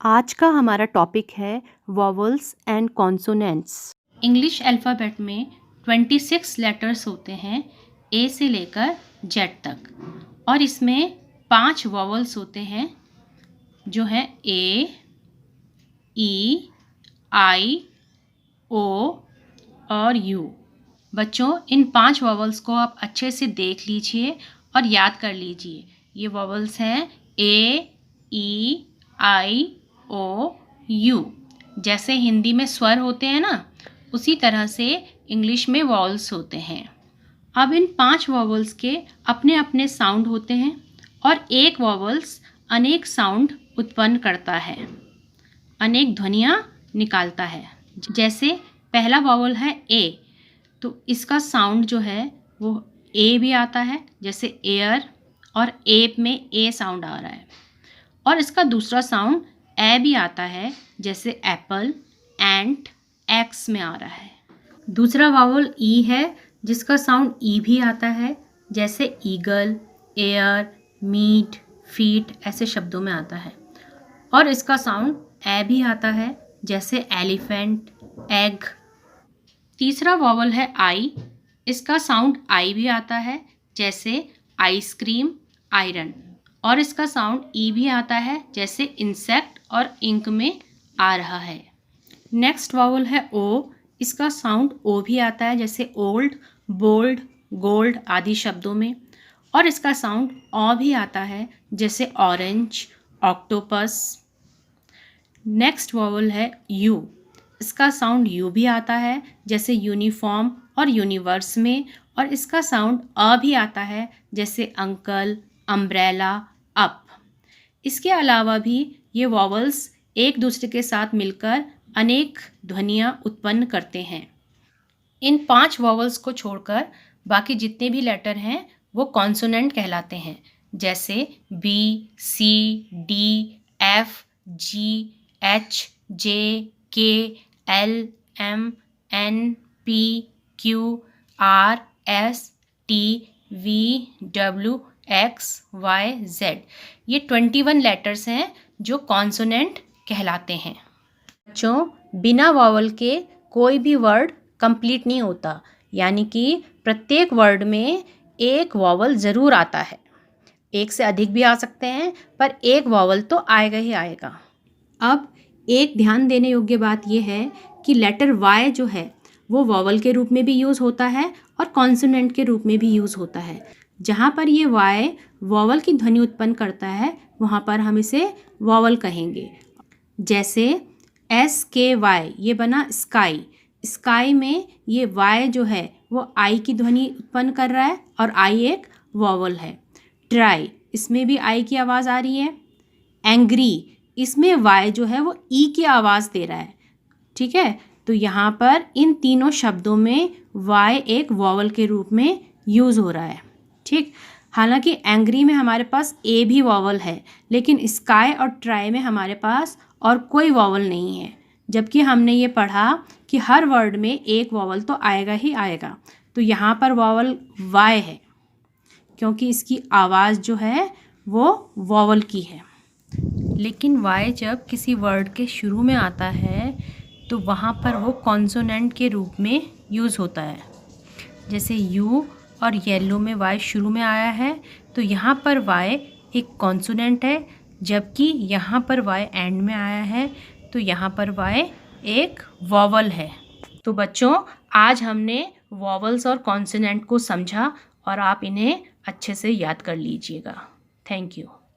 आज का हमारा टॉपिक है vowels and consonants. English alphabet में 26 लेटर्स होते हैं ए से लेकर जेड तक, और इसमें 5 वॉवल्स होते हैं जो हैं ए, ई, आई, ओ और यू। बच्चों, इन 5 वॉवल्स को आप अच्छे से देख लीजिए और याद कर लीजिए। ये वॉवल्स हैं ए, ई, आई, ओ, यू। जैसे हिंदी में स्वर होते हैं ना, उसी तरह से इंग्लिश में वॉवल्स होते हैं। अब इन 5 वॉवल्स के अपने अपने साउंड होते हैं और एक वॉवल्स अनेक साउंड उत्पन्न करता है, अनेक ध्वनियाँ निकालता है। जैसे पहला वॉवल है ए, तो इसका साउंड जो है वो ए भी आता है, जैसे एयर, और एप में ए साउंड आ रहा है। और इसका दूसरा साउंड ए भी आता है, जैसे एप्पल, एंट, एक्स में आ रहा है। दूसरा वावल ई है, जिसका साउंड ई भी आता है, जैसे ईगल, एयर, मीट, फीट ऐसे शब्दों में आता है। और इसका साउंड ए भी आता है, जैसे एलिफेंट, एग। तीसरा वावल है आई। इसका साउंड आई भी आता है, जैसे आइसक्रीम, आयरन। और इसका साउंड ई भी आता है, जैसे इंसेक्ट और इंक में आ रहा है। नेक्स्ट वावल है ओ। इसका साउंड ओ भी आता है, जैसे ओल्ड, बोल्ड, गोल्ड आदि शब्दों में। और इसका साउंड ऑ भी आता है, जैसे ऑरेंज, ऑक्टोपस। नेक्स्ट वावल है यू। इसका साउंड यू भी आता है, जैसे यूनिफॉर्म और यूनिवर्स में। और इसका साउंड अ भी आता है, जैसे अंकल, अम्ब्रेला, अप। इसके अलावा भी ये वॉवल्स एक दूसरे के साथ मिलकर अनेक ध्वनियाँ उत्पन्न करते हैं। इन 5 वॉवल्स को छोड़कर बाकी जितने भी लेटर हैं वो कॉन्सोनेंट कहलाते हैं, जैसे B, C, D, F, G, H, J, K, L, M, N, P, Q, R, S, T, V, W, X, Y, Z. ये 21 लेटर्स हैं जो कॉन्सोनेंट कहलाते हैं। बच्चों, बिना वॉवल के कोई भी वर्ड कंप्लीट नहीं होता, यानी कि प्रत्येक वर्ड में एक वॉवल ज़रूर आता है। एक से अधिक भी आ सकते हैं, पर एक वॉवल तो आएगा ही आएगा। अब एक ध्यान देने योग्य बात यह है कि लेटर वाई जो है वो वॉवल के रूप में भी यूज़ होता है और कॉन्सोनेंट के रूप में भी यूज़ होता है। जहाँ पर ये वाई वॉवल की ध्वनि उत्पन्न करता है, वहाँ पर हम इसे वॉवल कहेंगे। जैसे SKY, ये बना स्काई। स्काई में ये वाई जो है वो आई की ध्वनि उत्पन्न कर रहा है और आई एक वॉवल है। ट्राई, इसमें भी आई की आवाज़ आ रही है। एंग्री, इसमें वाई जो है वो ई की आवाज़ दे रहा है। ठीक है, तो यहाँ पर इन तीनों शब्दों में वाई एक वॉवल के रूप में यूज़ हो रहा है। ठीक, हालांकि एंग्री में हमारे पास ए भी वॉवल है, लेकिन स्काई और ट्राई में हमारे पास और कोई वॉवल नहीं है। जबकि हमने ये पढ़ा कि हर वर्ड में एक वॉवल तो आएगा ही आएगा। तो यहाँ पर वॉवल वाई है, क्योंकि इसकी आवाज़ जो है वो वॉवल की है। लेकिन वाई जब किसी वर्ड के शुरू में आता है तो वहाँ पर वो कॉन्सोनेंट के रूप में यूज़ होता है। जैसे यू और येलो में वाई शुरू में आया है, तो यहाँ पर वाई एक कॉन्सोनेंट है, जबकि यहाँ पर वाई एंड में आया है, तो यहाँ पर वाई एक वॉवल है। तो बच्चों, आज हमने वॉवल्स और कॉन्सोनेंट को समझा और आप इन्हें अच्छे से याद कर लीजिएगा। Thank you.